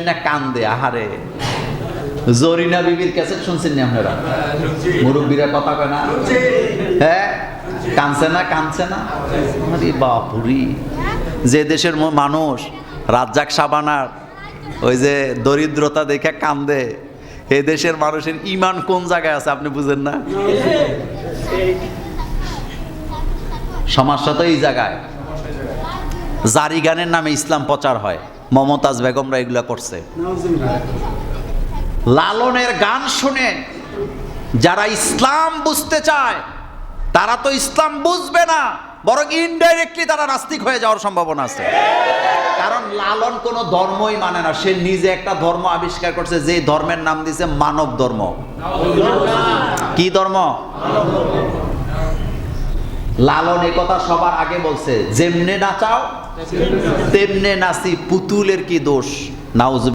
না কান্দে। আহারে, জরিনা বিবির ক্যাসেট শুনছেন নি আপনারা? মুরব্বীরা কথা কয় না? হ্যাঁ, কাঁদছে না, কাঁদছে না? আরে বাপুরি, যে দেশের মানুষ রাজ্জাক সাবানার ওই যে দরিদ্রতা দেখে কান্দে, এই দেশের মানুষের ইমান কোন জায়গায় আছে আপনি বুঝেন না? সমস্যা তো এই জায়গায়। জারি গানের নামে ইসলাম প্রচার হয়, মমতাজ বেগমরা এগুলা করছে। লালনের গান শুনে যারা ইসলাম বুঝতে চায় তারা তো ইসলাম বুঝবে না, বরং ইনডাইরেক্টলি তারা নাস্তিক হয়ে যাওয়ার সম্ভাবনা আছে। কারণ লালন কোনো ধর্মই মানে না, সে নিজে একটা ধর্ম আবিষ্কার করছে, যে ধর্মের নাম দিয়েছে মানব ধর্ম। কি ধর্ম? লালন এই কথা সবার আগে বলছে, যেমনে নাচাও তেমনে নাচি, পুতুলের কি দোষ। নাউজুবিল্লাহ।